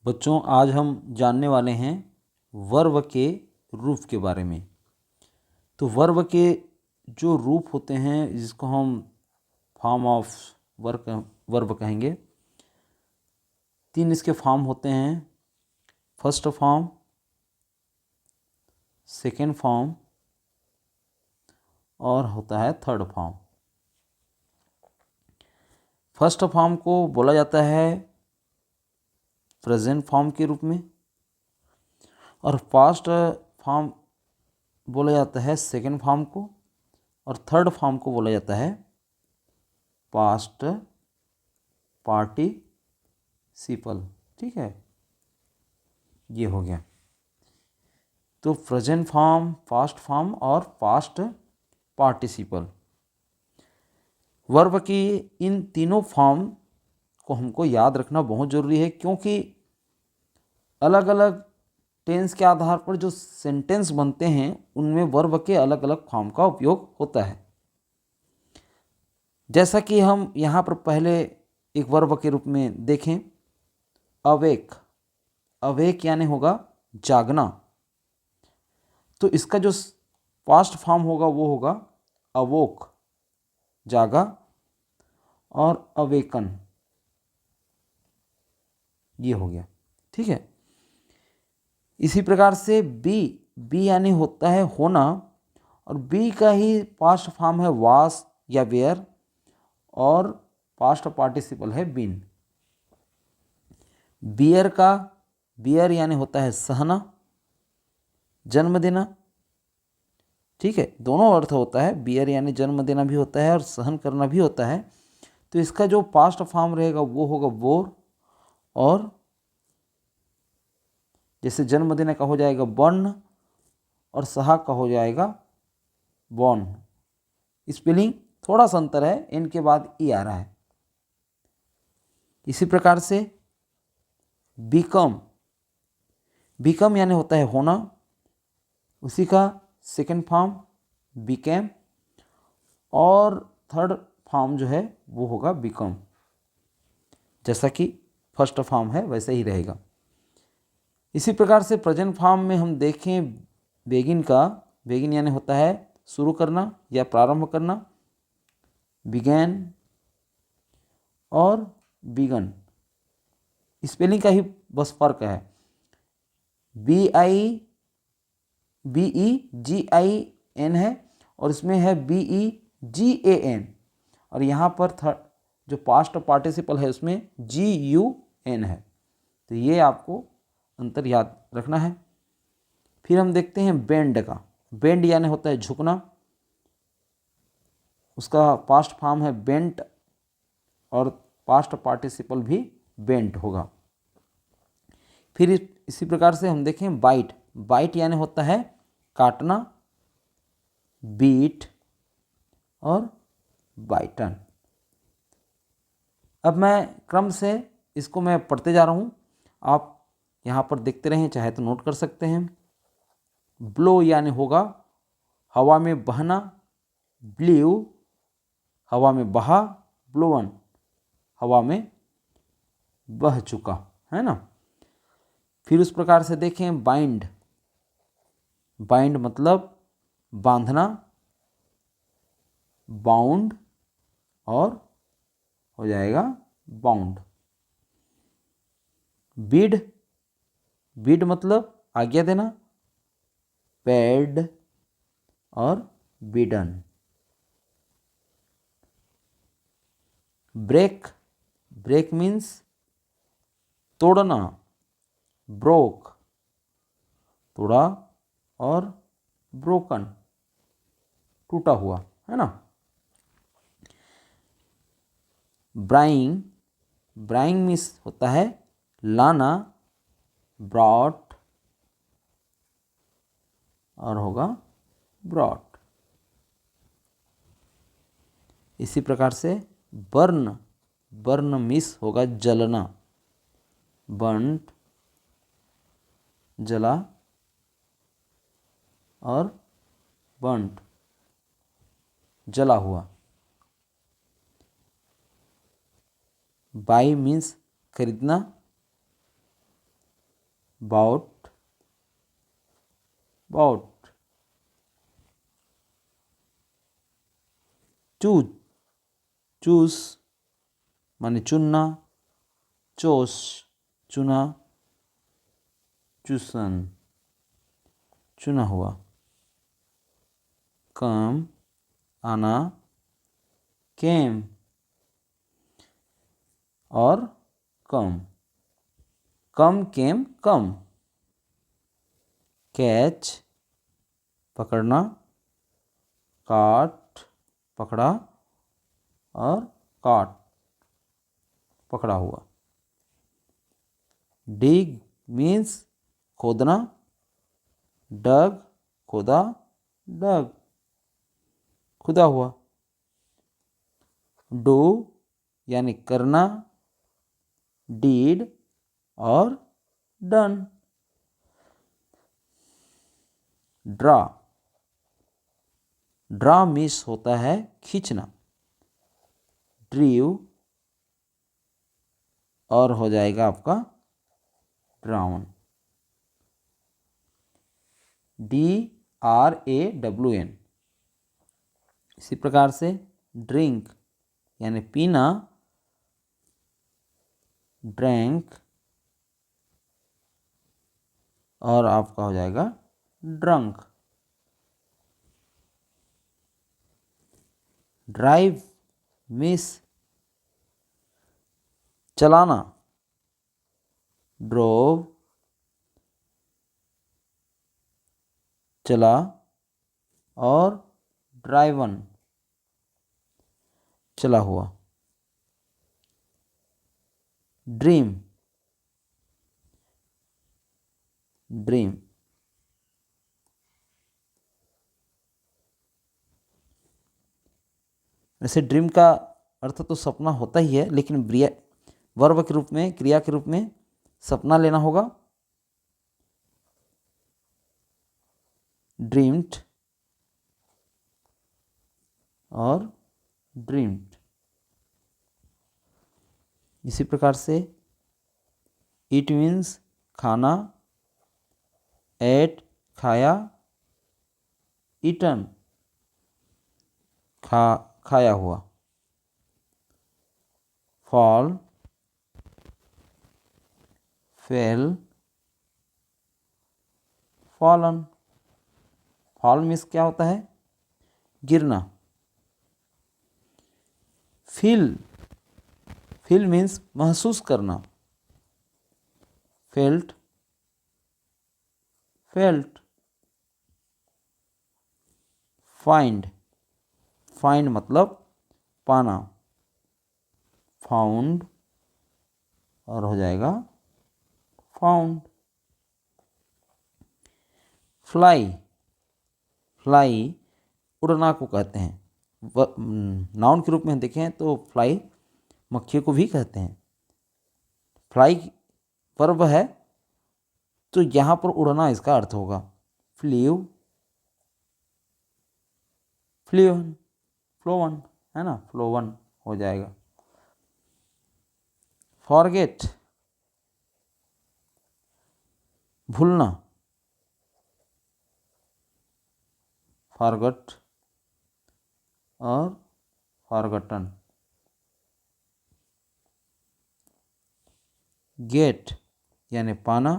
बच्चों, आज हम जानने वाले हैं वर्ब के रूप के बारे में। तो वर्ब के जो रूप होते हैं जिसको हम फॉर्म ऑफ वर्ब कहेंगे। 3 इसके फॉर्म होते हैं। फर्स्ट फॉर्म, सेकेंड फॉर्म और होता है थर्ड फॉर्म। फर्स्ट फॉर्म को बोला जाता है प्रेजेंट फॉर्म के रूप में, और पास्ट फॉर्म बोला जाता है सेकेंड फॉर्म को, और थर्ड फॉर्म को बोला जाता है पास्ट पार्टिसिपल। ठीक है, ये हो गया। तो प्रेजेंट फॉर्म, पास्ट फॉर्म और पास्ट पार्टिसिपल। वर्ब की इन तीनों फॉर्म को हमको याद रखना बहुत ज़रूरी है, क्योंकि अलग अलग टेंस के आधार पर जो सेंटेंस बनते हैं उनमें वर्ब के अलग अलग फॉर्म का उपयोग होता है। जैसा कि हम यहाँ पर पहले एक वर्ब के रूप में देखें, अवेक। अवेक यानी होगा जागना। तो इसका जो पास्ट फॉर्म होगा वो होगा अवोक, जागा, और अवेकन, ये हो गया। ठीक है, इसी प्रकार से बी यानी होता है होना, और बी का ही पास्ट फॉर्म है वास या वेयर, और पास्ट पार्टिसिपल है बीन। बियर यानी होता है सहना, जन्म देना। ठीक है, दोनों अर्थ होता है, बियर यानी जन्म देना भी होता है और सहन करना भी होता है। तो इसका जो पास्ट फॉर्म रहेगा वो होगा बोर, और जैसे जन्म देने का हो जाएगा बर्न, और सहा का हो जाएगा बॉर्न। स्पेलिंग थोड़ा सा अंतर है, एन के बाद ई आ रहा है। इसी प्रकार से बिकम यानी होता है होना, उसी का सेकेंड फॉर्म बिकेम, और थर्ड फॉर्म जो है वो होगा बिकम। जैसा कि फर्स्ट फॉर्म है वैसे ही रहेगा। इसी प्रकार से प्रेजेंट फॉर्म में हम देखें बेगिन यानी होता है शुरू करना या प्रारंभ करना, बिगैन और बिगन। स्पेलिंग का ही बस फर्क है। BIGEN है, और इसमें है BEGAN, और यहाँ पर जो पास्ट पार्टिसिपल है उसमें GUN है। तो ये आपको अंतर याद रखना है। फिर हम देखते हैं बेंड का। बेंड यानी होता है झुकना, उसका पास्ट फॉर्म है बेंट, और पास्ट पार्टिसिपल भी बेंट होगा। फिर इसी प्रकार से हम देखें बाइट यानी होता है काटना, बीट और बाइटन। अब मैं क्रम से इसको मैं पढ़ते जा रहा हूँ, आप यहाँ पर देखते रहें, चाहे तो नोट कर सकते हैं। ब्लो यानी होगा हवा में बहना, ब्ल्यू हवा में बहा, ब्लोवन हवा में बह चुका, है ना। फिर उस प्रकार से देखें बाइंड मतलब बांधना, बाउंड और हो जाएगा बाउंड। बिड मतलब आज्ञा देना, पेड और बिडन। ब्रेक मीन्स तोड़ना, ब्रोक तोड़ा, और ब्रोकन टूटा हुआ, है ना। ब्राइंग मीन्स होता है लाना, ब्रॉट और होगा ब्रॉट। इसी प्रकार से बर्न मिस होगा जलना, बर्न्ट जला, और बर्न्ट जला हुआ। बाई मीन्स खरीदना, बाउट, बाउट। चूज, चूज माने चुनना, चोस चुना, चूसन चुना हुआ। कम आना, केम और कम, कम केम कम। कैच पकड़ना, काट पकड़ा और काट पकड़ा हुआ। डिग मीन्स खोदना, डग खोदा, डग खुदा हुआ। डू यानी करना, डीड और डन। ड्रा, ड्रा मिस होता है खींचना, ड्रीव और हो जाएगा आपका ड्राउन, DRAWN। इसी प्रकार से ड्रिंक यानी पीना, ड्रैंक और आपका हो जाएगा ड्रंक। ड्राइव मिस चलाना, ड्रोव चला और ड्राइवन चला हुआ। Dream, dream. वैसे ड्रीम का अर्थ तो सपना होता ही है, लेकिन वर्ब के रूप में, क्रिया के रूप में सपना लेना होगा। ड्रीम्ड और ड्रीम्ड। इसी प्रकार से ईट मीन्स खाना, एट खाया, ईटन खाया हुआ। Fall, fail, fallen. Fall means क्या होता है? गिरना। फील, फील मीन्स महसूस करना, फेल्ट, फेल्ट। फाइंड, फाइंड मतलब पाना, फाउंड और हो जाएगा फाउंड। फ्लाई, फ्लाई उड़ना को कहते हैं। नाउन के रूप में देखें तो फ्लाई मक्खियों को भी कहते हैं। फ्लाई वर्ब है तो यहाँ पर उड़ना इसका अर्थ होगा। फ्लीव, फ्लीवन, फ्लोवन है ना, फ्लोवन हो जाएगा। फॉरगेट भूलना, फॉरगॉट और फॉरगॉटन। गेट यानी पाना,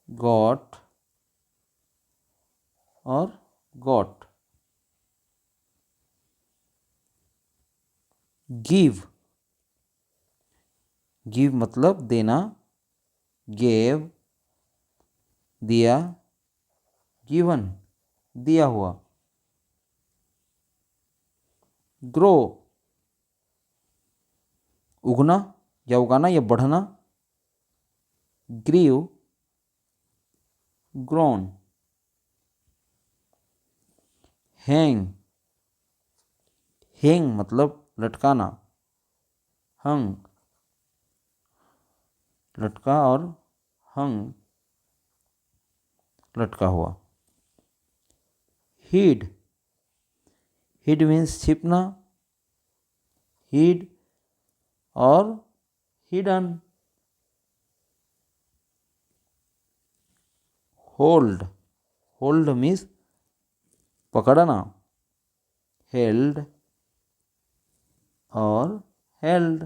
गॉट और गॉट। गिव, गिव मतलब देना, गेव दिया, गिवन दिया हुआ। ग्रो उगना या उगाना या बढ़ना, ग्रीव ग्रोन। हैंग, हैंग मतलब लटकाना, हंग लटका और हंग लटका हुआ। हीड, हीड मीन्स छिपना, हीड और हिडन। होल्ड, होल्ड मीन्स पकड़ना, हेल्ड और हेल्ड।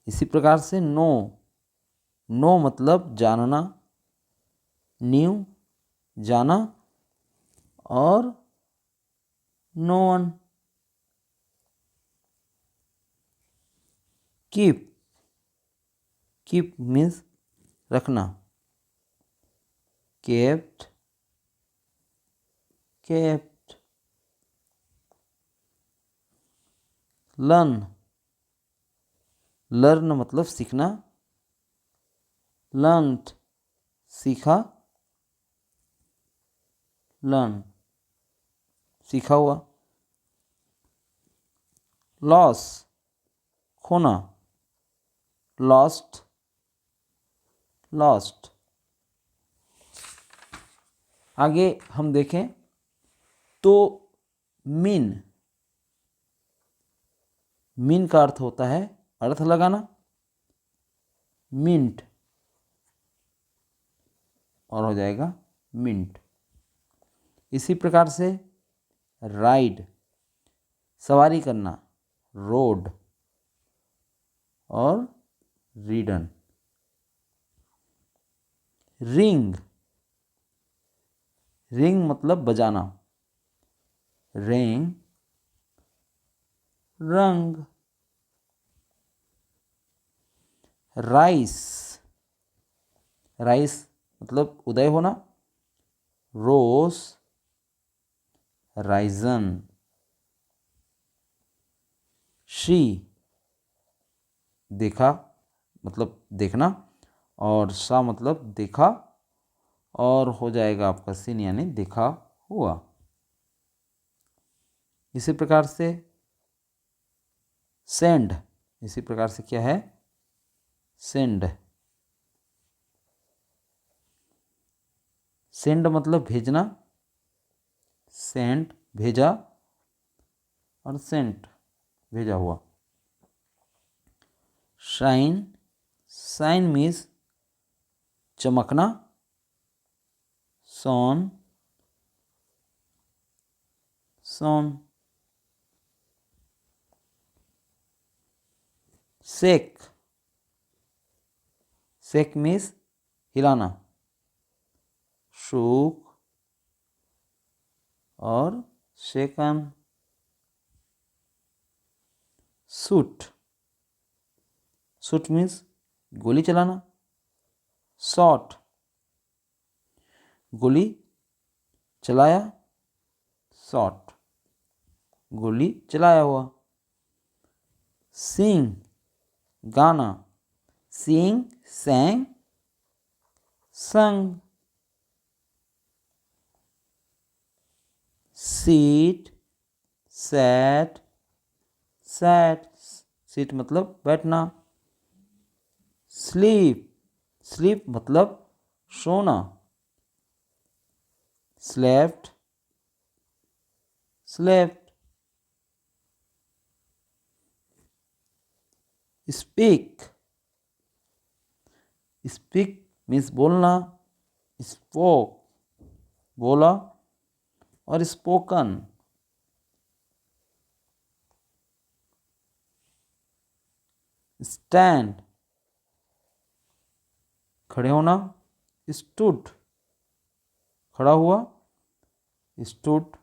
इसी प्रकार से नो, नो मतलब जानना, न्यू जाना और नोन। कीप, कीप मीन्स रखना, केप्ट, केप्ट। लर्न, लर्न मतलब सीखना, लर्नड सीखा, लर्न सीखा हुआ। लॉस खोना, लॉस्ट, लॉस्ट। आगे हम देखें तो मीन, मीन का अर्थ होता है अर्थ लगाना, मिंट और हो जाएगा मिंट। इसी प्रकार से राइड सवारी करना, रोड और रीडन। रिंग, रिंग मतलब बजाना, रिंग रंग। राइस, राइस मतलब उदय होना, रोज राइजन। शी देखा मतलब देखना और सा मतलब देखा और हो जाएगा आपका सीन यानी देखा हुआ। इसी प्रकार से सेंड, इसी प्रकार से क्या है सेंड, सेंड मतलब भेजना, सेंड भेजा और सेंट भेजा हुआ। शाइन, शाइन मीन्स चमकना, सोन, सोन। शेक, शेक मीन्स हिलाना, शूक और शेकन। शूट, शूट मीन्स गोली चलाना, शॉट गोली चलाया, शॉट गोली चलाया हुआ। सिंग गाना, सिंग सैंग संग। सीट सैट सैट, सीट मतलब बैठना। स्लीप, स्लीप मतलब सोना, slept slept. Speak, speak means बोलना, स्पोक बोला और स्पोकन। स्टैंड खड़े होना, स्टूड खड़ा हुआ, स्टूड।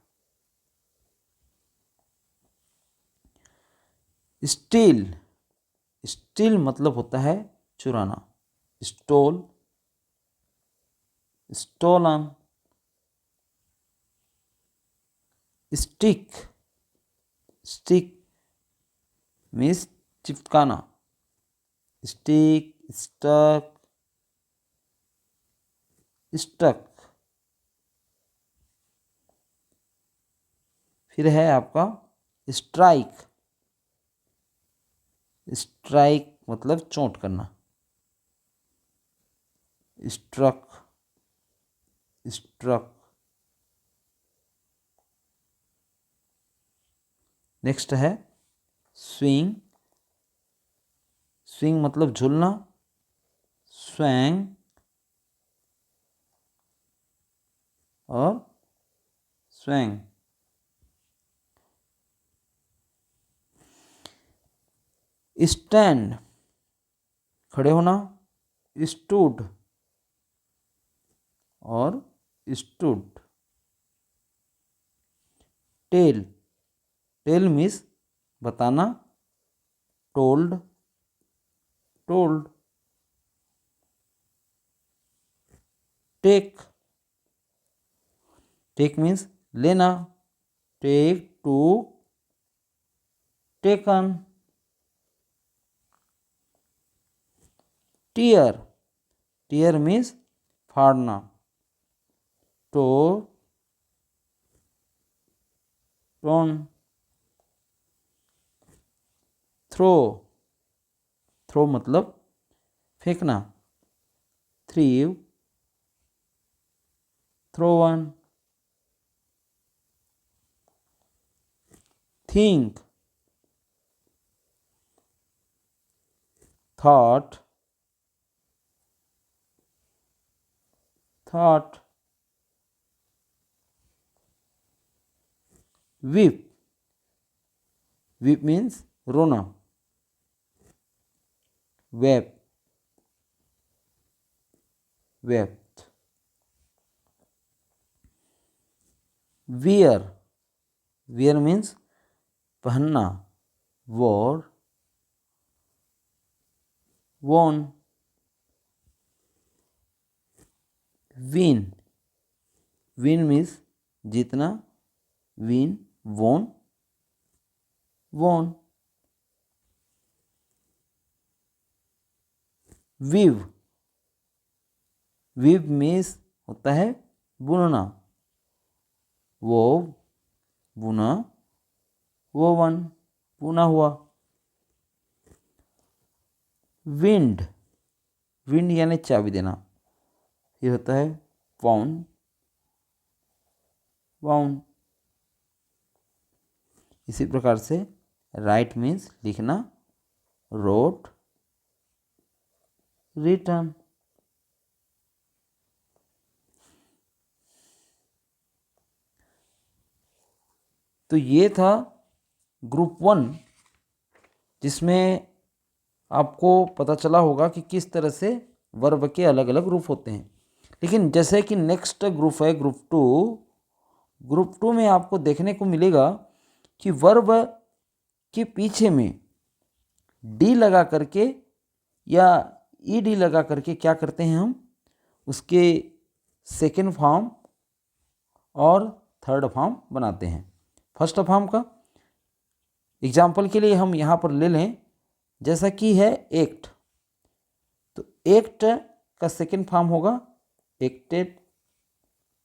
स्टील, स्टील मतलब होता है चुराना, stole stolen. Stick, stick means चिपकाना, स्टिक स्टक स्टक। फिर है आपका स्ट्राइक, स्ट्राइक मतलब चोट करना, स्ट्रक स्ट्रक। नेक्स्ट है स्विंग, स्विंग मतलब झूलना, स्वैंग और स्वैंग। स्टैंड खड़े होना, स्टूड और स्टूड। टेल, टेल मीन्स बताना, told, told. Take, take means लेना, take, took, taken. Tear, tear means फाड़ना, टो, टोन। थ्रो, थ्रो मतलब फेंकना, threw, thrown. Think, thought, thought. Weep, weep means रोना, wept, wept. Wear, wear means पहनना, wore, worn. Win, win means जीतना, win, won, won. Weave, weave means होता है बुनना, वो, बुना, वोवन, बुना हुआ। विंड, विंड यानी चाबी देना, ये होता है पाउंड, वाउंड। इसी प्रकार से राइट मीन्स लिखना, रोट, रिटर्न। तो ये था ग्रुप 1, जिसमें आपको पता चला होगा कि किस तरह से वर्ब के अलग अलग रूप होते हैं। लेकिन जैसे कि नेक्स्ट ग्रुप है ग्रुप 2, ग्रुप 2 में आपको देखने को मिलेगा कि वर्ब के पीछे में डी लगा करके या ई डी लगा करके क्या करते हैं हम, उसके सेकेंड फॉर्म और थर्ड फॉर्म बनाते हैं। फर्स्ट फॉर्म का एग्जाम्पल के लिए हम यहाँ पर ले लें, जैसा कि है एक्ट, तो एक्ट का सेकेंड फॉर्म होगा एक्टेड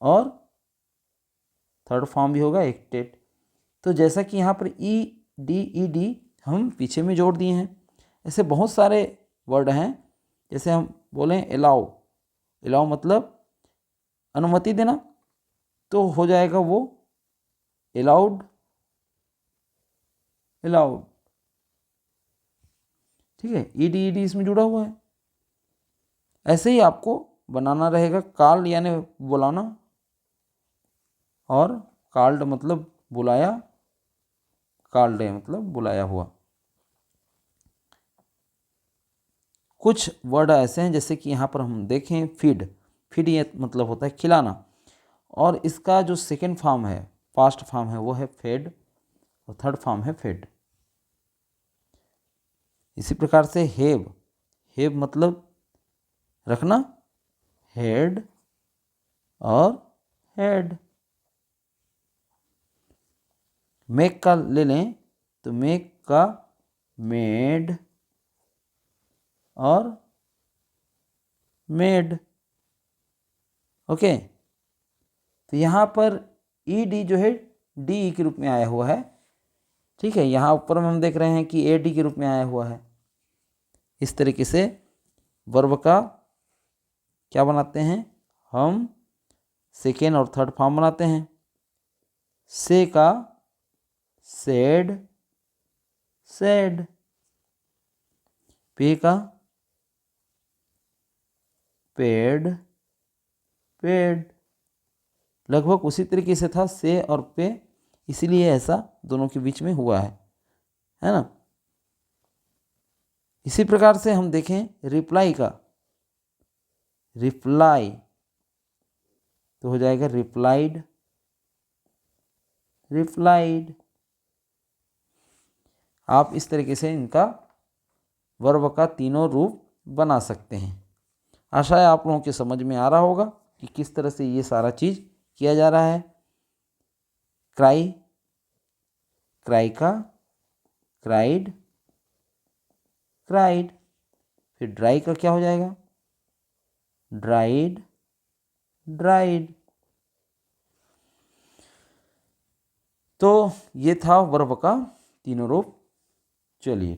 और थर्ड फॉर्म भी होगा एक्टेड। तो जैसा कि यहाँ पर ई डी हम पीछे में जोड़ दिए हैं, ऐसे बहुत सारे वर्ड हैं। जैसे हम बोलें अलाउ, अलाउ मतलब अनुमति देना, तो हो जाएगा वो अलाउड, अलाउड। ठीक है, ई डी इसमें जुड़ा हुआ है। ऐसे ही आपको बनाना रहेगा, कॉल यानी बुलाना, और कॉल्ड मतलब बुलाया, कॉल्ड मतलब बुलाया हुआ। कुछ वर्ड ऐसे हैं जैसे कि यहाँ पर हम देखें फीड, फीड ये मतलब होता है खिलाना, और इसका जो सेकेंड फॉर्म है, पास्ट फॉर्म है, वो है फेड और थर्ड फॉर्म है फेड। इसी प्रकार से हेव, हेव मतलब रखना, हेड और हेड। मेक का ले लें तो मेक का मेड और मेड। ओके, तो यहाँ पर ई डी जो है डी के रूप में आया हुआ है। ठीक है, यहाँ ऊपर में हम देख रहे हैं कि ए डी के रूप में आया हुआ है। इस तरीके से वर्ब का क्या बनाते हैं हम, सेकेंड और थर्ड फॉर्म बनाते हैं। से का सेड, सेड। पे का पेड, पेड। लगभग उसी तरीके से था से और पे, इसीलिए ऐसा दोनों के बीच में हुआ है ना। इसी प्रकार से हम देखें रिप्लाई का, रिप्लाई तो हो जाएगा रिप्लाइड, रिप्लाइड। आप इस तरीके से इनका वर्ब का तीनों रूप बना सकते हैं। आशा है आप लोगों के समझ में आ रहा होगा कि किस तरह से ये सारा चीज़ किया जा रहा है। क्राई, क्राई का क्राइड, क्राइड। फिर ड्राई का क्या हो जाएगा, ड्राइड, ड्राइड। तो ये था वर्ब का तीनों रूप। चलिए।